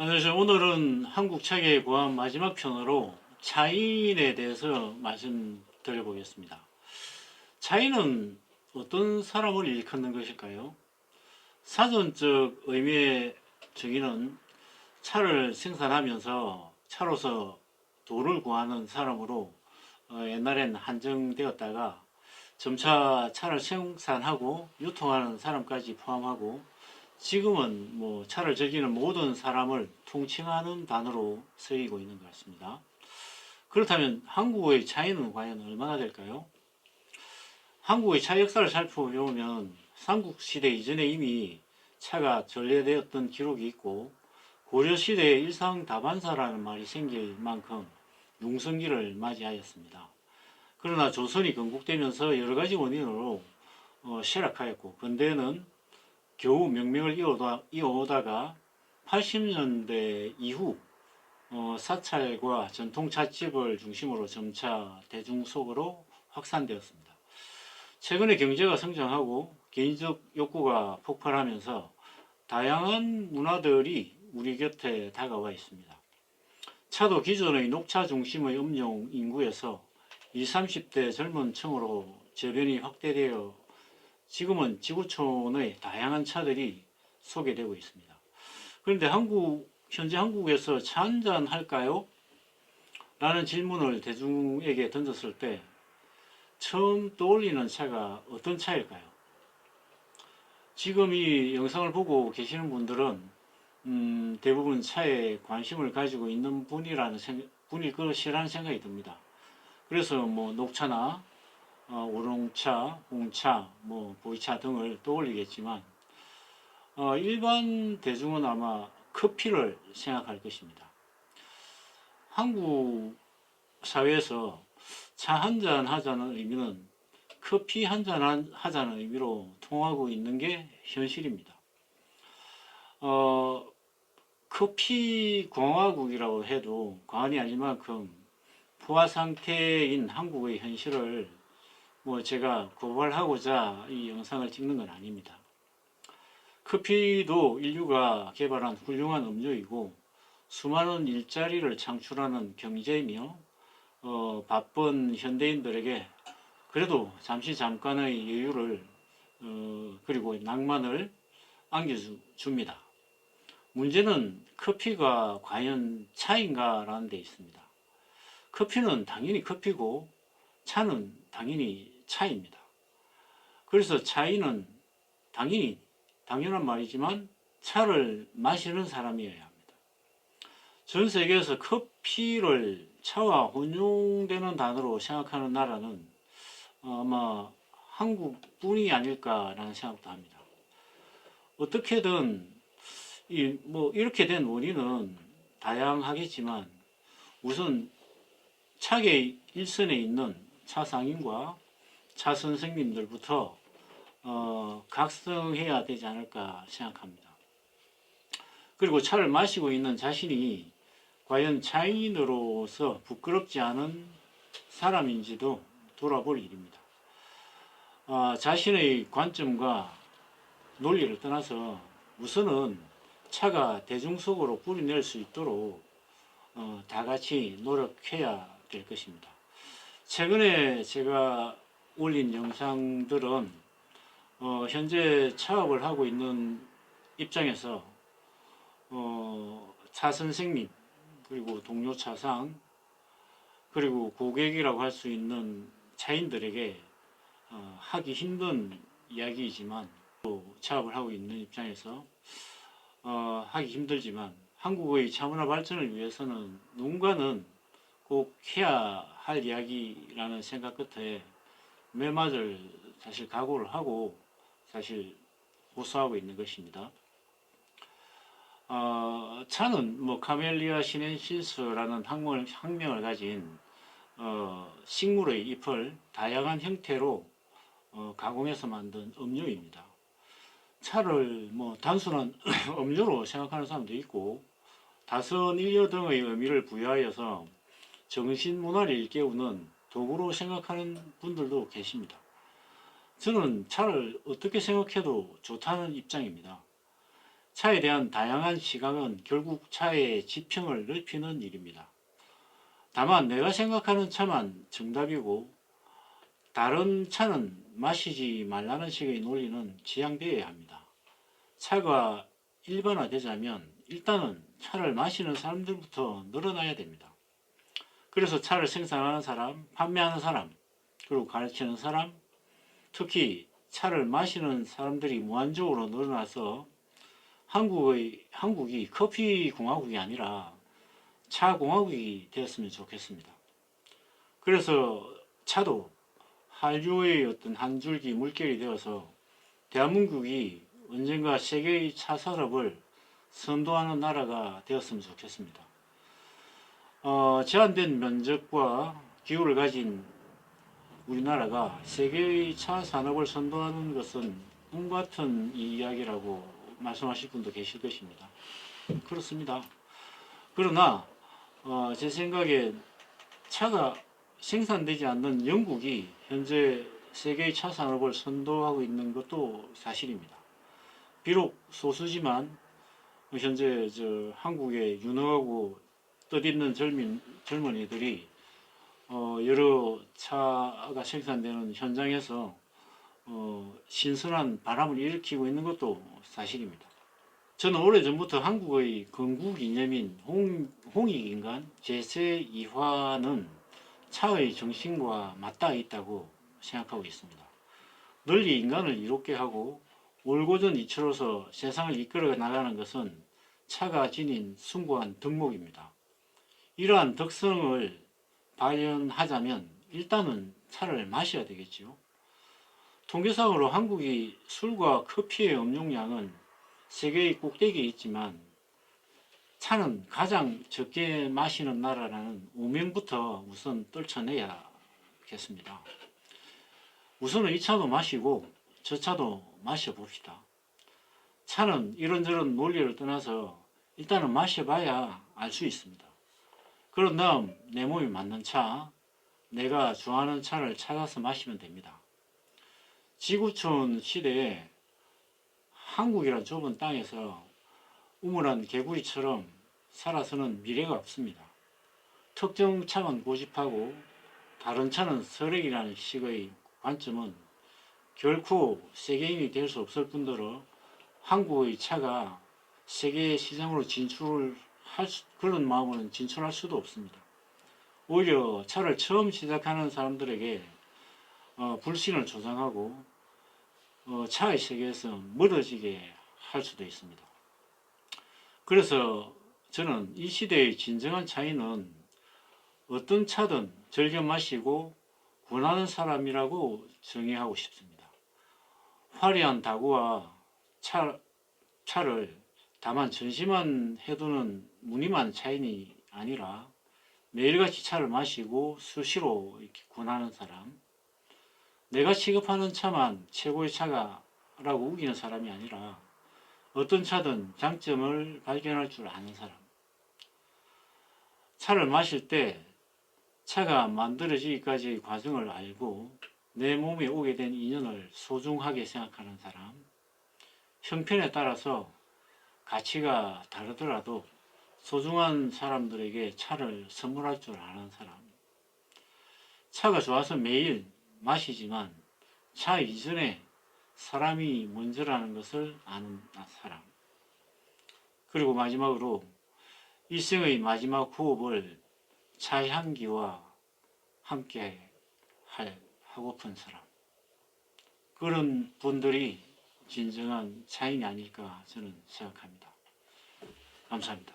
안녕하세요. 오늘은 한국 차계에 관한 마지막 편으로 차인에 대해서 말씀드려 보겠습니다. 차인은 어떤 사람을 일컫는 것일까요? 사전적 의미의 정의는 차를 생산하면서 차로서 도를 구하는 사람으로 옛날엔 한정되었다가 점차 차를 생산하고 유통하는 사람까지 포함하고 지금은 뭐 차를 즐기는 모든 사람을 통칭하는 단어로 쓰이고 있는 것 같습니다. 그렇다면 한국의 차이는 과연 얼마나 될까요? 한국의 차 역사를 살펴보면 삼국시대 이전에 이미 차가 전래되었던 기록이 있고 고려시대에 일상다반사라는 말이 생길 만큼 융성기를 맞이하였습니다. 그러나 조선이 건국되면서 여러 가지 원인으로 쇠락하였고 근대에는 겨우 명명을 이어오다가 80년대 이후 사찰과 전통 찻집을 중심으로 점차 대중 속으로 확산되었습니다. 최근에 경제가 성장하고 개인적 욕구가 폭발하면서 다양한 문화들이 우리 곁에 다가와 있습니다. 차도 기존의 녹차 중심의 음용 인구에서 20, 30대 젊은 층으로 저변이 확대되어 지금은 지구촌의 다양한 차들이 소개되고 있습니다. 그런데 현재 한국에서 차 한잔 할까요? 라는 질문을 대중에게 던졌을 때 처음 떠올리는 차가 어떤 차일까요? 지금 이 영상을 보고 계시는 분들은 대부분 차에 관심을 가지고 있는 분일 것이라는 생각이 듭니다. 그래서 뭐 녹차나 우롱차, 홍차, 뭐 보이차 등을 떠올리겠지만 일반 대중은 아마 커피를 생각할 것입니다. 한국 사회에서 차 한잔 하자는 의미는 커피 한잔 하자는 의미로 통하고 있는 게 현실입니다. 어, 커피 공화국이라고 해도 과언이 아닐 만큼 포화 상태인 한국의 현실을 뭐 제가 고발하고자 이 영상을 찍는 건 아닙니다. 커피도 인류가 개발한 훌륭한 음료이고 수많은 일자리를 창출하는 경제이며 바쁜 현대인들에게 그래도 잠깐의 여유를 그리고 낭만을 안겨줍니다. 문제는 커피가 과연 차인가라는 데 있습니다. 커피는 당연히 커피고 차는 당연히 차입니다. 그래서 차이는 당연한 말이지만 차를 마시는 사람이어야 합니다. 전 세계에서 커피를 차와 혼용되는 단어로 생각하는 나라는 아마 한국뿐이 아닐까라는 생각도 합니다. 어떻게든 이렇게 된 원인은 다양하겠지만 우선 차계 일선에 있는 차 상인과 차 선생님들부터 각성해야 되지 않을까 생각합니다. 그리고 차를 마시고 있는 자신이 과연 차인으로서 부끄럽지 않은 사람인지도 돌아볼 일입니다. 자신의 관점과 논리를 떠나서 우선은 차가 대중 속으로 뿌리낼 수 있도록 다 같이 노력해야 될 것입니다. 최근에 제가 올린 영상들은 현재 차업을 하고 있는 입장에서 차 선생님 그리고 동료 차상 그리고 고객이라고 할 수 있는 차인들에게 하기 힘든 이야기이지만 또 차업을 하고 있는 입장에서 하기 힘들지만 한국의 차문화 발전을 위해서는 누군가는 꼭 해야 할 이야기라는 생각 끝에 매맞을 사실 각오를 하고 사실 호소하고 있는 것입니다. 차는 뭐 카멜리아 시넨시스라는 학명을 가진 식물의 잎을 다양한 형태로 가공해서 만든 음료입니다. 차를 뭐 단순한 음료로 생각하는 사람도 있고 다선 일려 등의 의미를 부여하여서 정신문화를 일깨우는 도구로 생각하는 분들도 계십니다. 저는 차를 어떻게 생각해도 좋다는 입장입니다. 차에 대한 다양한 시각은 결국 차의 지평을 넓히는 일입니다. 다만 내가 생각하는 차만 정답이고 다른 차는 마시지 말라는 식의 논리는 지양되어야 합니다. 차가 일반화되자면 일단은 차를 마시는 사람들부터 늘어나야 됩니다. 그래서 차를 생산하는 사람, 판매하는 사람, 그리고 가르치는 사람, 특히 차를 마시는 사람들이 무한적으로 늘어나서 한국이 커피 공화국이 아니라 차 공화국이 되었으면 좋겠습니다. 그래서 차도 한류의 어떤 한 줄기 물결이 되어서 대한민국이 언젠가 세계의 차 산업을 선도하는 나라가 되었으면 좋겠습니다. 제한된 면적과 기후를 가진 우리나라가 세계의 차 산업을 선도하는 것은 꿈 같은 이야기라고 말씀하실 분도 계실 것입니다. 그렇습니다. 그러나 제 생각에 차가 생산되지 않는 영국이 현재 세계의 차 산업을 선도하고 있는 것도 사실입니다. 비록 소수지만 현재 한국의 유능하고 뜻있는 젊은이들이 여러 차가 생산되는 현장에서 신선한 바람을 일으키고 있는 것도 사실입니다. 저는 오래전부터 한국의 건국 이념인 홍익인간 제2화는 차의 정신과 맞닿아 있다고 생각하고 있습니다. 널리 인간을 이롭게 하고 올고전 이치로서 세상을 이끌어 나가는 것은 차가 지닌 숭고한 덕목입니다. 이러한 덕성을 발현하자면 일단은 차를 마셔야 되겠지요. 통계상으로 한국이 술과 커피의 음용량은 세계의 꼭대기에 있지만 차는 가장 적게 마시는 나라라는 오명부터 우선 떨쳐내야겠습니다. 우선은 이 차도 마시고 저 차도 마셔봅시다. 차는 이런저런 논리를 떠나서 일단은 마셔봐야 알 수 있습니다. 그런 다음 내 몸에 맞는 차, 내가 좋아하는 차를 찾아서 마시면 됩니다. 지구촌 시대에 한국이란 좁은 땅에서 우물한 개구리처럼 살아서는 미래가 없습니다. 특정 차만 고집하고 다른 차는 쓰레기라는 식의 관점은 결코 세계인이 될 수 없을 뿐더러 한국의 차가 세계 시장으로 그런 마음으로는 진출할 수도 없습니다. 오히려 차를 처음 시작하는 사람들에게 불신을 조장하고 차의 세계에서 멀어지게 할 수도 있습니다. 그래서 저는 이 시대의 진정한 차이는 어떤 차든 즐겨 마시고 권하는 사람이라고 정의하고 싶습니다. 화려한 다구와 차를 다만 전시만 해두는 무늬만 차이이 아니라 매일같이 차를 마시고 수시로 이렇게 권하는 사람, 내가 취급하는 차만 최고의 차가라고 우기는 사람이 아니라 어떤 차든 장점을 발견할 줄 아는 사람, 차를 마실 때 차가 만들어지기까지의 과정을 알고 내 몸에 오게 된 인연을 소중하게 생각하는 사람, 형편에 따라서 가치가 다르더라도 소중한 사람들에게 차를 선물할 줄 아는 사람, 차가 좋아서 매일 마시지만 차 이전에 사람이 먼저라는 것을 아는 사람, 그리고 마지막으로 일생의 마지막 호흡을 차 향기와 함께 하고픈 사람, 그런 분들이 진정한 차인이 아닐까 저는 생각합니다. 감사합니다.